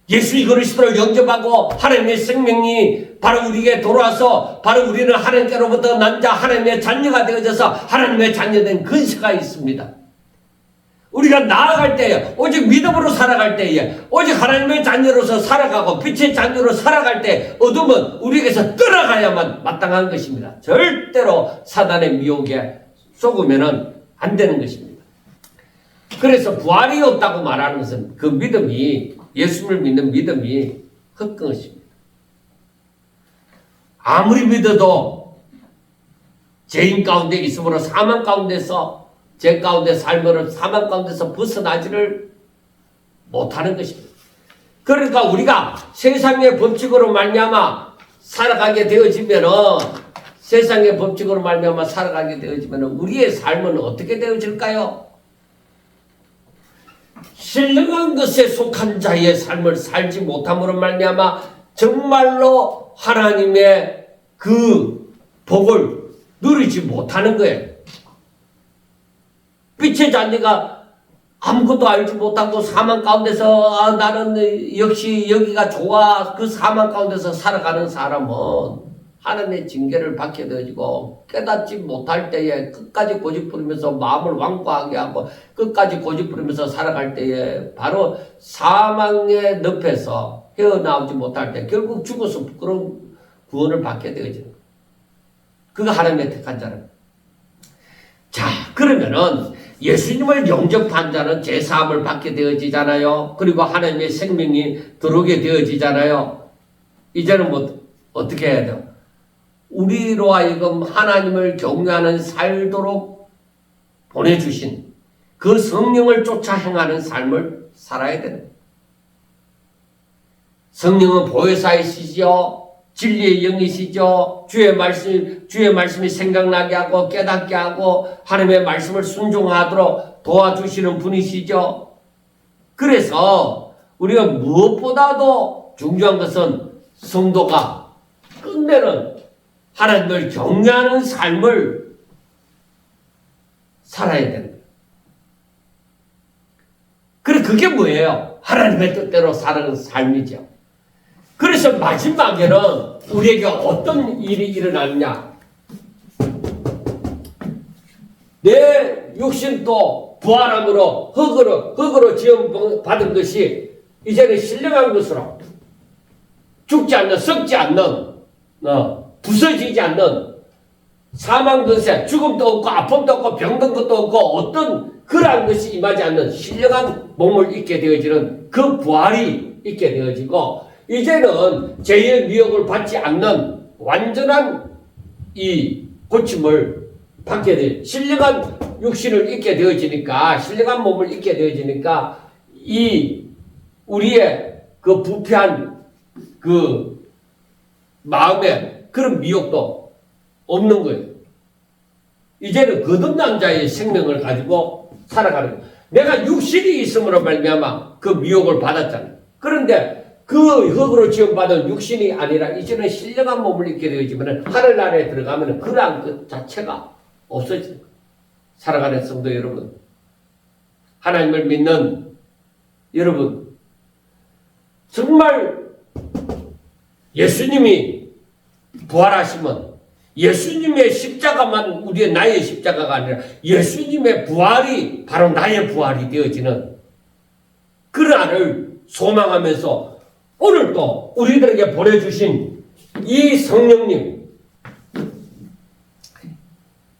예수 그리스도를 영접하고 하나님의 생명이 바로 우리에게 돌아와서 바로 우리는 하나님께로부터 난 자 하나님의 자녀가 되어져서 하나님의 자녀된 근세가 있습니다. 우리가 나아갈 때에 오직 믿음으로 살아갈 때에 오직 하나님의 자녀로서 살아가고 빛의 자녀로 살아갈 때 어둠은 우리에게서 떠나가야만 마땅한 것입니다. 절대로 사단의 미혹에 속으면 안 되는 것입니다. 그래서 부활이 없다고 말하는 것은 그 믿음이 예수를 믿는 믿음이 헛된 것입니다. 아무리 믿어도 죄인 가운데 있으므로 사망 가운데서 죄 가운데 살므로 사망 가운데서 벗어나지를 못하는 것입니다. 그러니까 우리가 세상의 법칙으로 말미암아 살아가게 되어지면은 세상의 법칙으로 말미암아 살아가게 되어지면은 우리의 삶은 어떻게 되어질까요? 신령한 것에 속한 자의 삶을 살지 못함으로 말미암아 정말로 하나님의 그 복을 누리지 못하는 거예요. 빛의 자녀가 아무것도 알지 못하고 사망 가운데서 나는 역시 여기가 좋아 그 사망 가운데서 살아가는 사람은 하나님의 징계를 받게 되어지고 깨닫지 못할 때에 끝까지 고집부리면서 마음을 완고하게 하고 끝까지 고집부리면서 살아갈 때에 바로 사망의 늪에서 헤어나오지 못할 때 결국 죽어서 부끄러운 구원을 받게 되어지는 거예요. 그거 하나님의 택한 자는. 자, 그러면은 예수님을 영접한 자는 죄사함을 받게 되어지잖아요. 그리고 하나님의 생명이 들어오게 되어지잖아요. 이제는 뭐 어떻게 해야 돼요? 우리로 하여금 하나님을 경외하는 살도록 보내주신 그 성령을 쫓아 행하는 삶을 살아야 되는 거예요. 성령은 보혜사이시죠. 진리의 영이시죠. 주의 말씀이 생각나게 하고 깨닫게 하고 하나님의 말씀을 순종하도록 도와주시는 분이시죠. 그래서 우리가 무엇보다도 중요한 것은 성도가 끝내는 하나님을 경외하는 삶을 살아야 되는 거예요. 그래, 그게 뭐예요? 하나님의 뜻대로 사는 삶이죠. 그래서 마지막에는 우리에게 어떤 일이 일어나느냐? 내 육신도 부활함으로 흙으로 지음받은 것이 이제는 신령한 것으로 죽지 않는, 썩지 않는, 부서지지 않는 사망 근세, 죽음도 없고 아픔도 없고 병든 것도 없고 어떤 그러한 것이 임하지 않는 신령한 몸을 입게 되어지는 그 부활이 있게 되어지고 이제는 죄의 미혹을 받지 않는 완전한 이 고침을 받게 돼. 신령한 육신을 입게 되어지니까, 신령한 몸을 입게 되어지니까, 이, 우리의 그 부패한 그 마음에 그런 미혹도 없는 거예요. 이제는 거듭난 자의 생명을 가지고 살아가는 거예요. 내가 육신이 있음으로 말미암아 그 미혹을 받았잖아요. 그런데 그 흙으로 지음받은 육신이 아니라 이제는 신령한 몸을 입게 되어지면 하늘나라에 들어가면 그러한 것 자체가 없어지는 거예요. 살아가는 성도 여러분, 하나님을 믿는 여러분, 정말 예수님이 부활하시면 예수님의 십자가만 우리의 나의 십자가가 아니라 예수님의 부활이 바로 나의 부활이 되어지는 그날을 소망하면서 오늘 또 우리들에게 보내주신 이 성령님,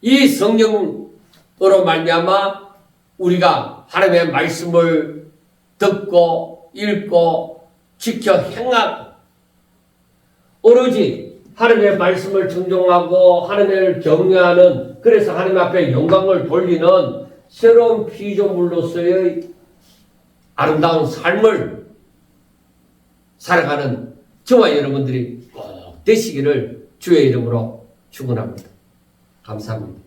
이 성령으로 말미암아 우리가 하나님의 말씀을 듣고 읽고 지켜 행하고 오로지 하나님의 말씀을 존중하고 하나님을 경외하는, 그래서 하나님 앞에 영광을 돌리는 새로운 피조물로서의 아름다운 삶을 살아가는 저와 여러분들이 꼭 되시기를 주의 이름으로 축원합니다. 감사합니다.